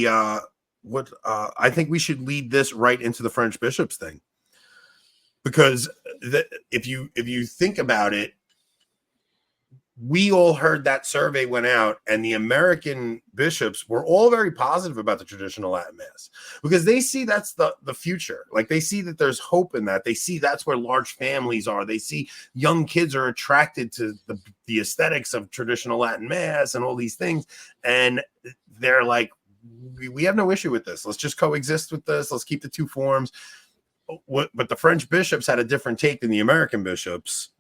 I think we should lead this right into the French bishops thing, because if you think about it, we all heard that survey went out, and the American bishops were all very positive about the traditional Latin Mass, because they see that's the future. Like, they see that there's hope in that. They see that's where large families are. They see young kids are attracted to the aesthetics of traditional Latin Mass and all these things. And they're like, we have no issue with this. Let's just coexist with this. Let's keep the two forms. But the French bishops had a different take than the American bishops.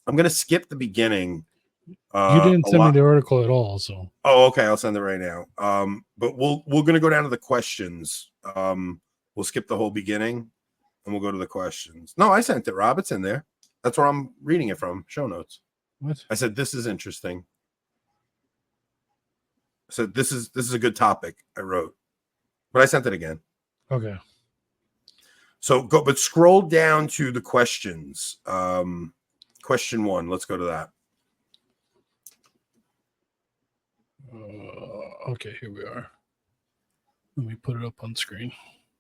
I'm going to skip the beginning. You didn't send me the article at all, so. Oh, okay. I'll send it right now. But we're going to go down to the questions. We'll skip the whole beginning, and we'll go to the questions. No, I sent it, Rob. It's in there. That's where I'm reading it from. Show notes. What? I said, this is interesting. I said, this is a good topic, I wrote. But I sent it again. Okay. So but scroll down to the questions. Question 1. Let's go to that. Okay, here we are. Let me put it up on screen.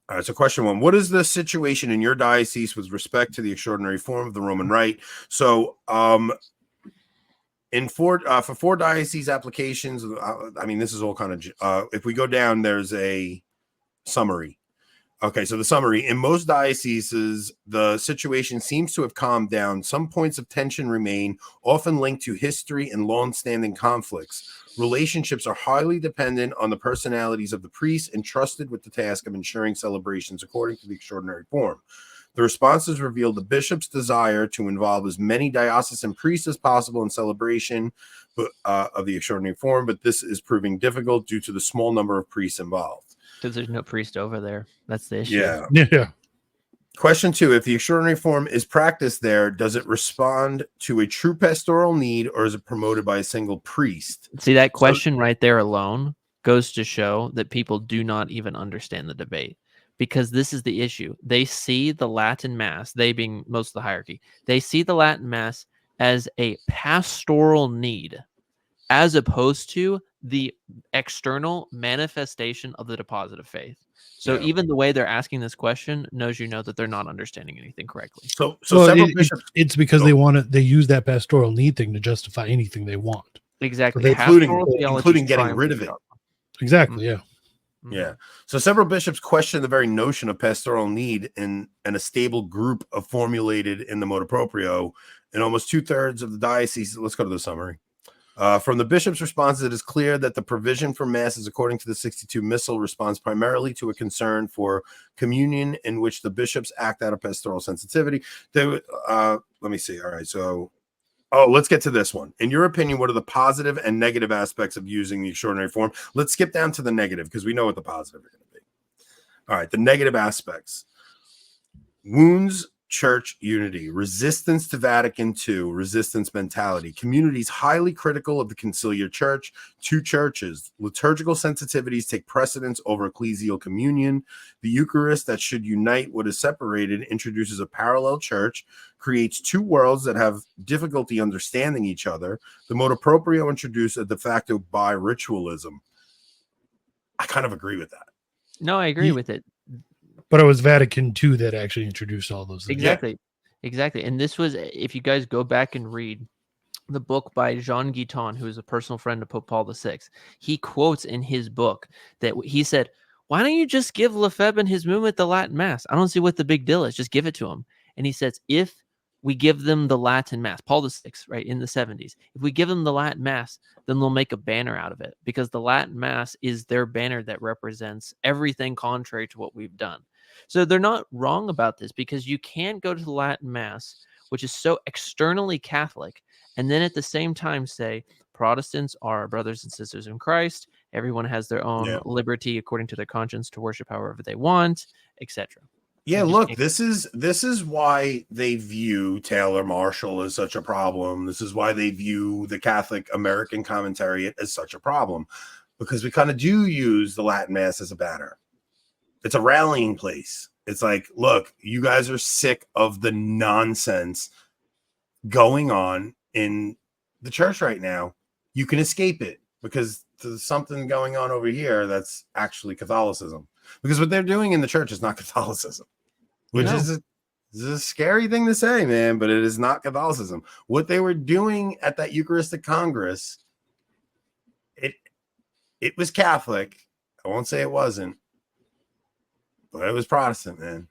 All right, so question 1. What is the situation in your diocese with respect to the extraordinary form of the Roman Rite? So for 4 diocese applications, I mean, this is all kind of, if we go down, there's a summary. Okay, so the summary: in most dioceses, the situation seems to have calmed down. Some points of tension remain, often linked to history and long-standing conflicts. Relationships are highly dependent on the personalities of the priests entrusted with the task of ensuring celebrations according to the extraordinary form. The responses revealed the bishop's desire to involve as many diocesan priests as possible in celebration of the extraordinary form, but this is proving difficult due to the small number of priests involved. Because there's no priest over there. That's the issue. Yeah. Question 2. If the extraordinary form is practiced there, does it respond to a true pastoral need, or is it promoted by a single priest? See, that question right there alone goes to show that people do not even understand the debate, because this is the issue. They see the Latin Mass, they being most of the hierarchy, they see the Latin Mass as a pastoral need, as opposed to the external manifestation of the deposit of faith. So even the way they're asking this question knows that they're not understanding anything correctly. So several bishops, it's because they use that pastoral need thing to justify anything they want. Exactly. Including getting rid of it. Exactly, yeah. Yeah. So several bishops question the very notion of pastoral need and a stable group of formulated in the motu proprio in almost 2/3 of the diocese. Let's go to the summary. From the bishop's responses, it is clear that the provision for masses according to the 62 Missal responds primarily to a concern for communion in which the bishops act out of pastoral sensitivity. Let me see. All right. So, let's get to this one. In your opinion, what are the positive and negative aspects of using the extraordinary form? Let's skip down to the negative, because we know what the positive are going to be. All right. The negative aspects: wounds church unity, resistance to Vatican II, resistance mentality, communities highly critical of the conciliar church, 2 churches, liturgical sensitivities take precedence over ecclesial communion, the Eucharist that should unite what is separated introduces a parallel church, creates 2 worlds that have difficulty understanding each other, the motu proprio introduced a de facto bi-ritualism. I kind of agree with that. No, I agree with it. But it was Vatican II that actually introduced all those things. Exactly. And this was, if you guys go back and read the book by Jean Guiton, who is a personal friend of Pope Paul VI, he quotes in his book that he said, why don't you just give Lefebvre and his movement the Latin Mass? I don't see what the big deal is. Just give it to him. And he says, if we give them the Latin Mass, Paul VI, right, in the 70s, if we give them the Latin Mass, then they'll make a banner out of it, because the Latin Mass is their banner that represents everything contrary to what we've done. So they're not wrong about this, because you can't go to the Latin Mass, which is so externally Catholic, and then at the same time say Protestants are brothers and sisters in Christ. Everyone has their own liberty according to their conscience to worship however they want, etc. Yeah, look, this is why they view Taylor Marshall as such a problem. This is why they view the Catholic American Commentariat as such a problem, because we kind of do use the Latin Mass as a banner. It's a rallying place. It's like, look, you guys are sick of the nonsense going on in the church right now. You can escape it because to something going on over here that's actually Catholicism. Because what they're doing in the church is not Catholicism, which is a scary thing to say, man, but it is not Catholicism. What they were doing at that Eucharistic Congress, it was Catholic. I won't say it wasn't, but it was Protestant, man.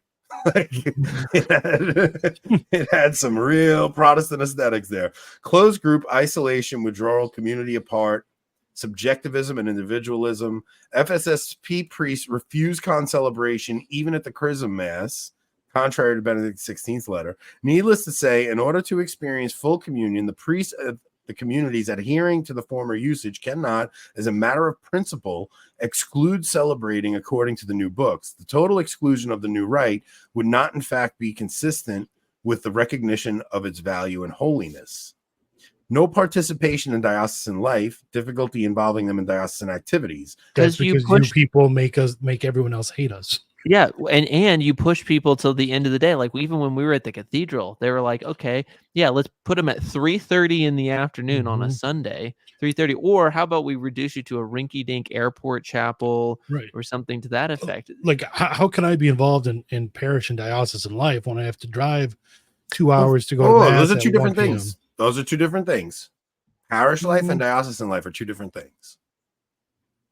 It had some real Protestant aesthetics there. Closed group, isolation, withdrawal, community apart, subjectivism and individualism. FSSP priests refuse concelebration even at the Chrism Mass, contrary to Benedict XVI's letter. Needless to say, in order to experience full communion, the priests of the communities adhering to the former usage cannot, as a matter of principle, exclude celebrating according to the new books. The total exclusion of the new rite would not, in fact, be consistent with the recognition of its value and holiness. No participation in diocesan life, difficulty involving them in diocesan activities. That's because you people make everyone else hate us. Yeah, and you push people till the end of the day. Like even when we were at the cathedral, they were like, okay, yeah, let's put them at 3:30 in the afternoon on a Sunday, 3:30. Or how about we reduce you to a rinky-dink airport chapel or something to that effect? Like, how can I be involved in parish and diocesan life when I have to drive 2 hours to go to Mass? Those are two different things. Those are two different things. Parish life and diocesan life are two different things.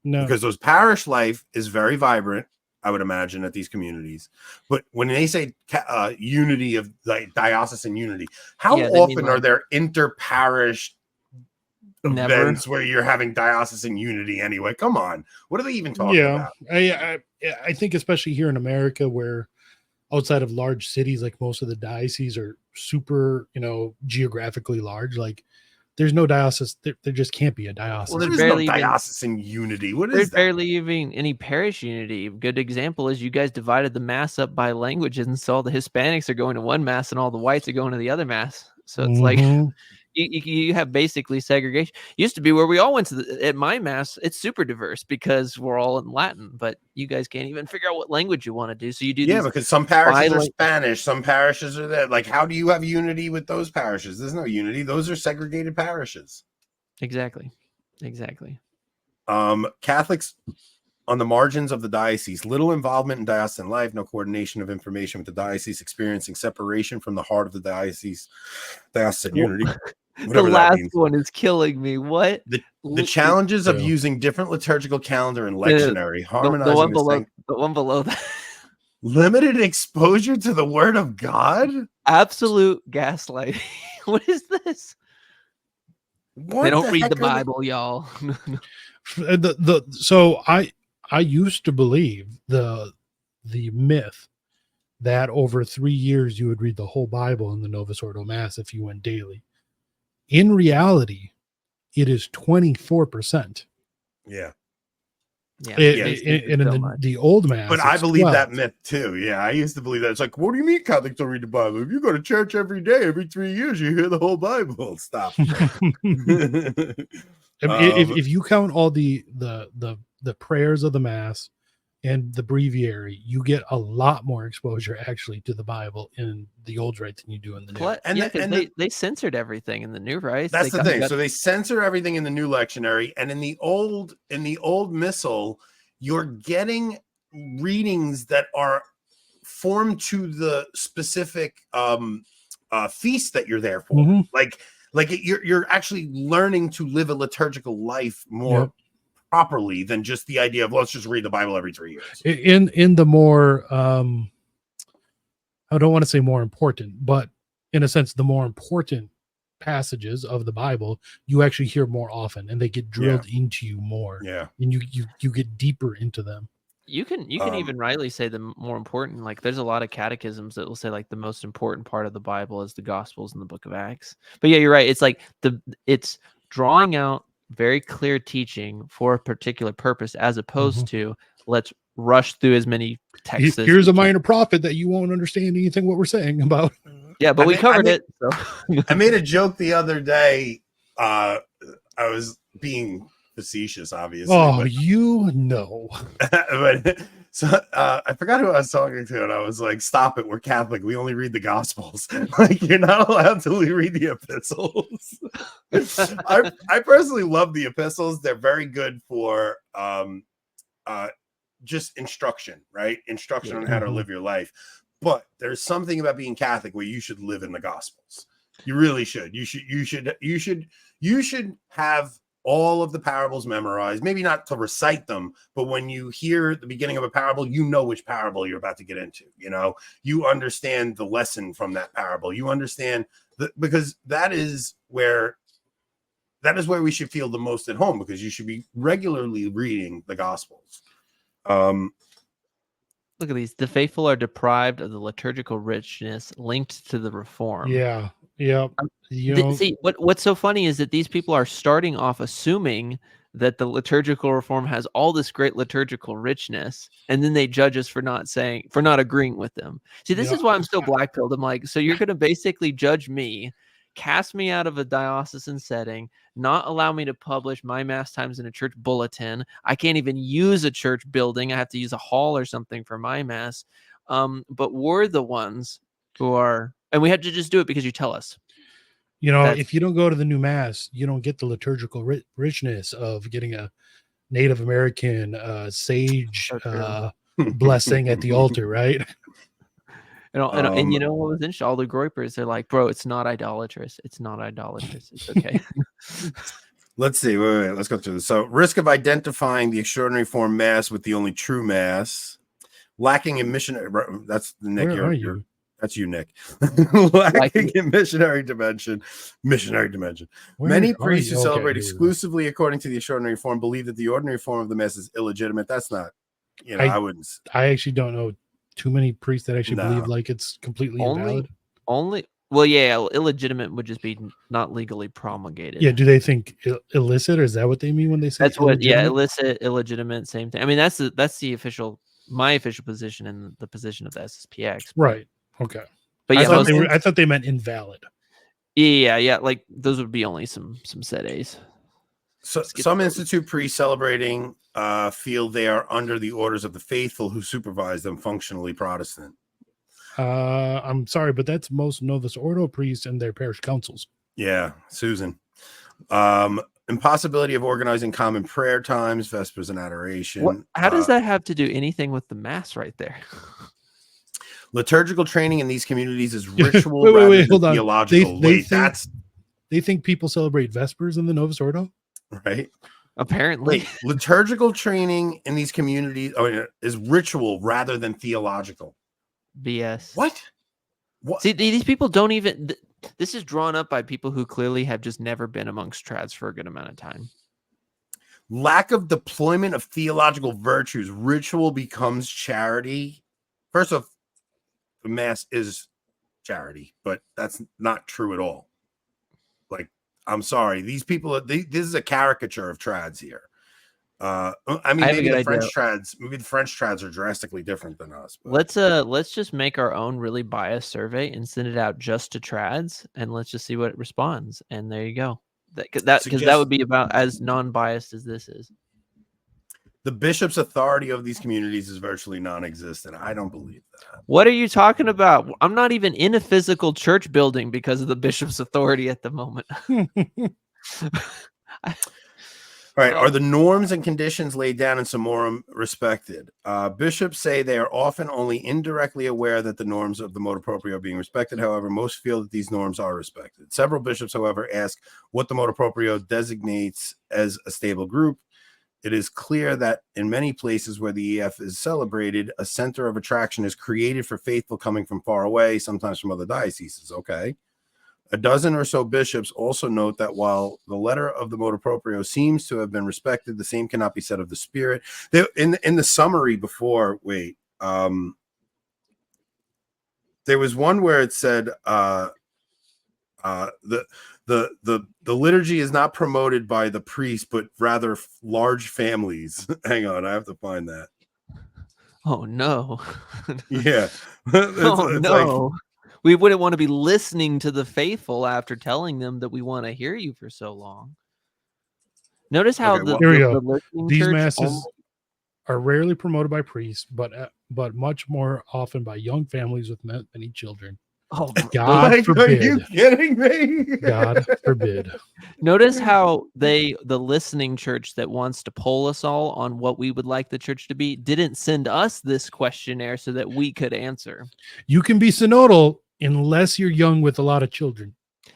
No, because those parish life is very vibrant, I would imagine, at these communities. But when they say unity of like diocesan unity, how often are there inter-parish events where you're having diocesan unity anyway? Come on. What are they even talking about? I think especially here in America, where outside of large cities, like most of the dioceses are super, geographically large. Like there's no diocese. There just can't be a diocese. Well, there's no diocesan unity. What is there's that? barely even any parish unity. A good example is you guys divided the mass up by languages, and so all the Hispanics are going to one mass and all the whites are going to the other mass. So it's like you have basically segregation. Used to be where we all went to at my mass. It's super diverse because we're all in Latin, but you guys can't even figure out what language you want to do. So you do because some parishes are Spanish, some parishes are that. Like, how do you have unity with those parishes? There's no unity. Those are segregated parishes. Exactly. Catholics on the margins of the diocese, little involvement in diocesan life, no coordination of information with the diocese, experiencing separation from the heart of the diocesan unity. The last one is killing me. What? The challenges of using different liturgical calendar and lectionary, harmonizing the one below that. Limited exposure to the word of God? Absolute gaslighting. What is this? They don't read the Bible, y'all. So I used to believe the myth that over 3 years you would read the whole Bible in the Novus Ordo Mass if you went daily. In reality, it is 24%. Yeah. And in the old Mass, but I believe that myth too. Yeah, I used to believe that. It's like, what do you mean Catholics don't read the Bible? If you go to church every day, every 3 years, you hear the whole Bible. Stop. If you count all the prayers of the Mass and the breviary, you get a lot more exposure actually to the Bible in the old rite than you do in the new. They censored everything in the new rite. That's the thing. So they censor everything in the new lectionary, and in the old missal, you're getting readings that are formed to the specific feast that you're there for. You're actually learning to live a liturgical life more properly than just the idea of let's just read the Bible every 3 years. In the more I don't want to say more important, but in a sense, the more important passages of the Bible, you actually hear more often, and they get drilled into you more. Yeah, and you get deeper into them. You can even rightly say the more important. Like, there's a lot of catechisms that will say like the most important part of the Bible is the Gospels and the Book of Acts. But yeah, you're right. It's like it's drawing out very clear teaching for a particular purpose, as opposed to let's rush through as many texts. Here's a minor prophet that you won't understand anything what we're saying about. Yeah, but we covered it. So. I made a joke the other day. I was being facetious, obviously. Oh, but, you know. but So I forgot who I was talking to, and I was like, "Stop it! We're Catholic. We only read the Gospels. Like, you're not allowed to read the epistles." I personally love the epistles. They're very good for just instruction, right? Instruction on how to live your life. But there's something about being Catholic where you should live in the Gospels. You really should. You should have all of the parables memorized, maybe not to recite them, but when you hear the beginning of a parable, you know which parable you're about to get into. You know, you understand the lesson from that parable. You understand because that is where we should feel the most at home, because you should be regularly reading the Gospels. Look at these. The faithful are deprived of the liturgical richness linked to the reform. Yeah. Yeah. See, what's so funny is that these people are starting off assuming that the liturgical reform has all this great liturgical richness, and then they judge us for not agreeing with them. See, this is why I'm still black-pilled. I'm like, so you're going to basically judge me, cast me out of a diocesan setting, not allow me to publish my mass times in a church bulletin. I can't even use a church building. I have to use a hall or something for my mass. But we're the ones who are, and we have to just do it because you tell us. If you don't go to the new mass, you don't get the liturgical richness of getting a Native American sage blessing at the altar, right? And you know what was interesting? All the groypers, they're like, bro, it's not idolatrous. It's not idolatrous. It's okay. Let's see. Wait. Let's go through this. So, risk of identifying the extraordinary form mass with the only true mass, lacking in missionary. That's Nick. Where are you? That's you, Nick. Lacking in missionary dimension. Many priests who celebrate exclusively according to the extraordinary form believe that the ordinary form of the mass is illegitimate. That's not. I wouldn't. I actually don't know too many priests that actually believe like it's completely invalid. Well, yeah, illegitimate would just be not legally promulgated. Yeah, do they think illicit, or is that what they mean when they say that's what? Yeah, illicit, illegitimate, same thing. I mean, that's the my official position and the position of the SSPX. Right. Okay. But yeah, I thought they meant invalid. Yeah. Like those would be only some set A's. So some institute priests celebrating feel they are under the orders of the faithful who supervise them, functionally Protestant. I'm sorry, but that's most Novus Ordo priests and their parish councils. Yeah, Susan. Impossibility of organizing common prayer times, vespers, and adoration. How does that have to do anything with the mass right there? Liturgical training in these communities is ritual rather than theological. They think people celebrate vespers in the Novus Ordo? Right. Apparently. Liturgical training in these communities is ritual rather than theological. BS. What? See, these people don't even... This is drawn up by people who clearly have just never been amongst trads for a good amount of time. Lack of deployment of theological virtues. Ritual becomes charity. First off, the mass is charity, but that's not true at all. Like, I'm sorry. These people, this is a caricature of trads here. I mean, maybe the French trads are drastically different than us. But. Let's just make our own really biased survey and send it out just to trads, and let's just see what it responds. And there you go. Because that would be about as non-biased as this is. The bishop's authority of these communities is virtually non-existent. I don't believe that. What are you talking about? I'm not even in a physical church building because of the bishop's authority at the moment. All right. Are the norms and conditions laid down in Summorum respected? Bishops say they are often only indirectly aware that the norms of the motu proprio are being respected. However, most feel that these norms are respected. Several bishops, however, ask what the motu proprio designates as a stable group. It is clear that in many places where the EF is celebrated, a center of attraction is created for faithful coming from far away, sometimes from other dioceses. Okay. A dozen or so bishops also note that while the letter of the motu proprio seems to have been respected, the same cannot be said of the spirit. In the summary before, there was one where it said the liturgy is not promoted by the priest, but rather large families. Hang on, I have to find that. Oh no! Yeah. it's no. We wouldn't want to be listening to the faithful after telling them that we want to hear you for so long. Notice how here we go. These masses are rarely promoted by priests, but much more often by young families with many children. Oh, God Like, are you forbid. kidding me? God forbid. notice how the listening church that wants to poll us all on what we would like the church to be didn't send us this questionnaire so that we could answer. You can be synodal unless you're young with a lot of children.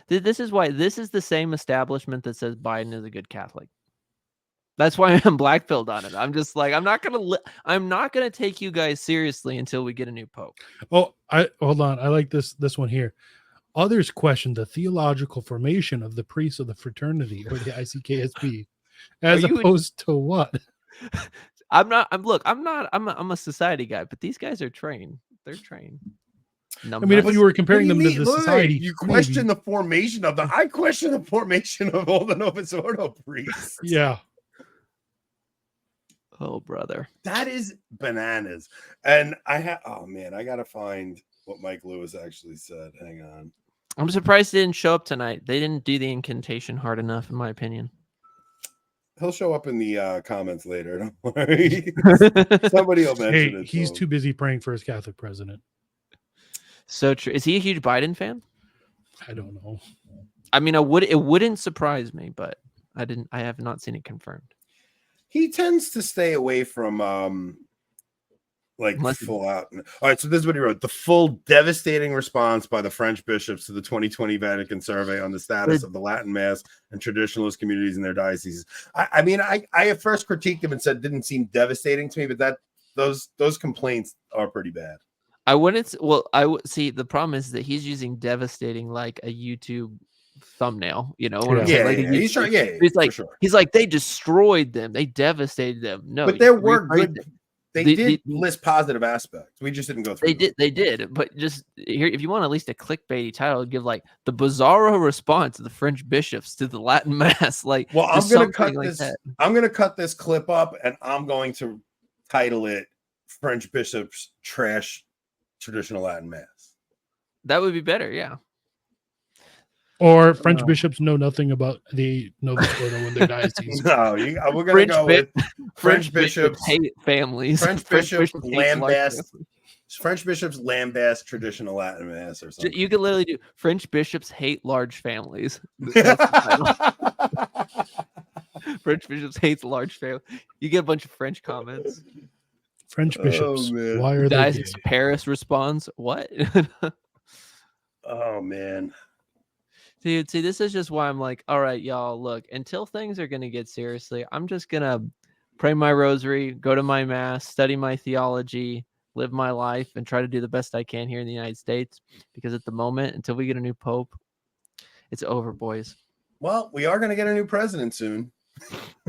This is why this is the same establishment that says Biden is a good Catholic. That's why I'm black-pilled on it. I'm just like, I'm not gonna take you guys seriously until we get a new pope. Oh, hold on. I like this one here. Others question the theological formation of the priests of the fraternity or the ICKSP, as opposed to what? I'm a society guy, but these guys are trained. They're trained. I mean, if you were comparing them to the society, you question the formation of I question the formation of all the Novus Ordo priests. Yeah. Oh, brother. That is bananas. And I gotta find what Mike Lewis actually said. Hang on. I'm surprised they didn't show up tonight. They didn't do the incantation hard enough, in my opinion. He'll show up in the comments later. Don't worry. Somebody will mention it. He's too busy praying for his Catholic president. So true. Is he a huge Biden fan? I don't know. I mean, it wouldn't surprise me, but I have not seen it confirmed. He tends to stay away from full out. All right, so this is what he wrote. The full devastating response by the French bishops to the 2020 Vatican survey on the status of the Latin Mass and traditionalist communities in their dioceses. I mean, I at first critiqued him and said it didn't seem devastating to me, but those complaints are pretty bad. I wouldn't. Well, I would see. The problem is that he's using devastating like a YouTube thumbnail. You know what I'm saying? Like he's trying. Yeah, he's like, for sure. He's like, they destroyed them. They devastated them. No, but there were good. They did list positive aspects. We just didn't go through. They did. But just here, if you want at least a clickbaity title, give like the bizarro response of the French bishops to the Latin Mass. Like, well, I'm gonna cut this. I'm gonna cut this clip up, and I'm going to title it "French bishops trash traditional Latin Mass." That would be better, yeah. Or French bishops know nothing about the Novus Ordo in their diocese. No, we're going to go with French bishops hate families. French bishops lambast. French bishops lambast traditional Latin Mass or something. You could literally do French bishops hate large families. French bishops hates large families. You get a bunch of French comments. French bishops. Why are they gay? Paris responds, what? Oh, man. Dude, see, this is just why I'm like, all right, y'all, look, until things are going to get seriously, I'm just going to pray my rosary, go to my mass, study my theology, live my life, and try to do the best I can here in the United States. Because at the moment, until we get a new pope, it's over, boys. Well, we are going to get a new president soon.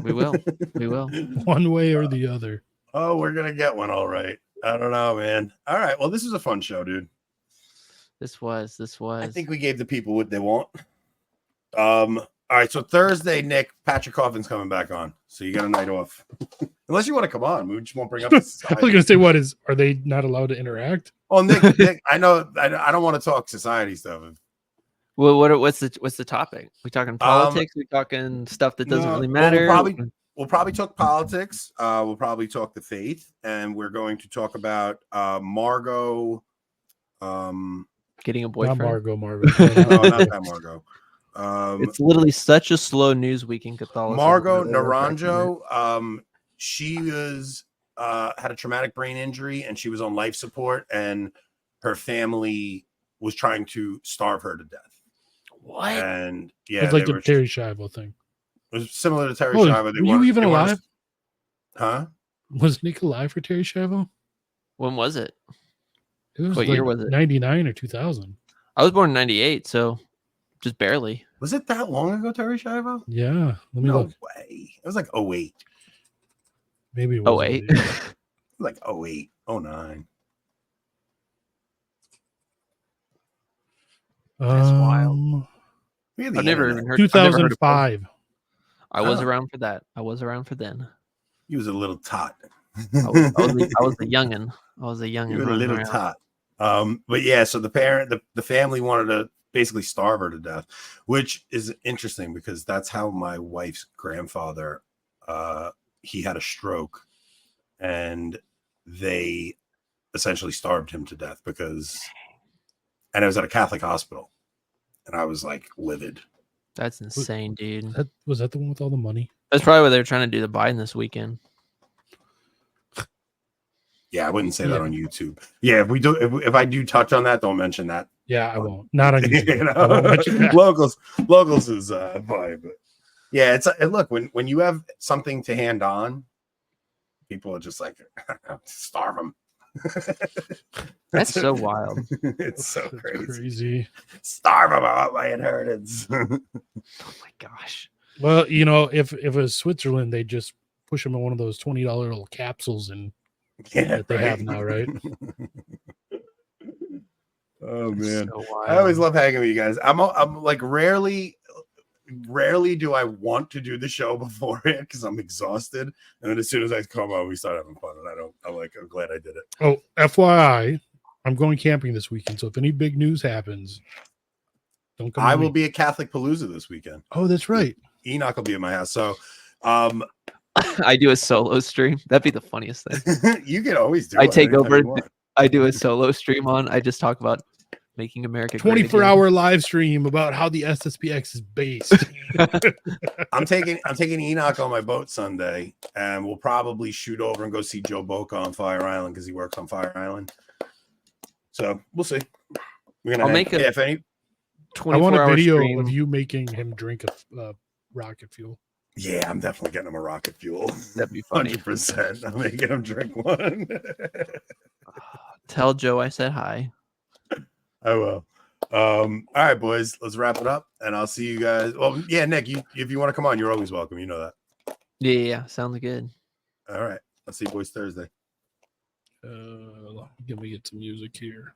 We will. We will. One way or the other. Oh, we're going to get one. All right. I don't know, man. All right. Well, this is a fun show, dude. This was. I think we gave the people what they want. All right. So Thursday, Nick, Patrick Coffin's coming back on. So you got a night off. Unless you want to come on. We just won't bring up the society. I was going to say, are they not allowed to interact? Oh, Nick, I know. I don't want to talk society stuff. Well, what's the topic? We talking politics? We talking stuff that doesn't really matter? We'll probably talk politics. We'll probably talk the faith, and we're going to talk about Margot. Getting a boyfriend. Not Margot. No, not that Margot. It's literally such a slow news week in Catholicism. Margot Naranjo. She was had a traumatic brain injury, and she was on life support, and her family was trying to starve her to death. What? And yeah, it's like the Terry Schiavo thing. It was similar to Terry Schiavo. Were you even alive? Huh? Was Nick alive for Terry Schiavo? When was it? What year was it? 99 or 2000? I was born in 98, so just barely. Was it that long ago, Terry Schiavo? Yeah. Let me no look. way. It was like 08. Maybe it was 08. Like 08, 09. That's wild. I've never even heard 2005. I was around for that. I was around for then. He was a little tot. I was a youngin. I was a youngin. You were a little tot. But yeah, so the family wanted to basically starve her to death, which is interesting because that's how my wife's grandfather, he had a stroke and they essentially starved him to death and it was at a Catholic hospital, and I was like livid. That's insane, dude. Was that the one with all the money? That's probably what they were trying to do to Biden this weekend. Yeah, I wouldn't say that on YouTube. Yeah, if I do touch on that, don't mention that. Yeah, I won't. Not on YouTube. You know? I won't mention that. Locals is fine, but yeah, look, when you have something to hand on, people are just like starve them. That's so wild. It's so crazy. Starve them out my inheritance. Oh my gosh. Well, you know, if it was Switzerland, they just push them in one of those $20 little capsules and that they have now, right? Oh man, So wild. I always love hanging with you guys. I'm like rarely do I want to do the show beforehand because I'm exhausted, and then as soon as I come on, we start having fun, and I'm glad I did it. Oh, FYI, I'm going camping this weekend, so if any big news happens, don't come. I will be at Catholic Palooza this weekend. Oh, that's right. Enoch will be at my house, so I do a solo stream. That'd be the funniest thing. you can always do. I take anytime over. you want. I do a solo stream on. I just talk about making America great 24-hour live stream about how the SSPX is based. I'm taking Enoch on my boat Sunday, and we'll probably shoot over and go see Joe Boca on Fire Island because he works on Fire Island. So we'll see. I'll make a if any. 24-hour I want a video stream. of you making him drink a rocket fuel. Yeah, I'm definitely getting him a rocket fuel. That'd be funny. 100%. I'm making him drink one. Tell Joe I said hi. I will. All right, boys, let's wrap it up, and I'll see you guys. Well, yeah, Nick, if you want to come on, you're always welcome. You know that. Yeah, sounds good. All right, I'll see you boys Thursday. Let me get some music here.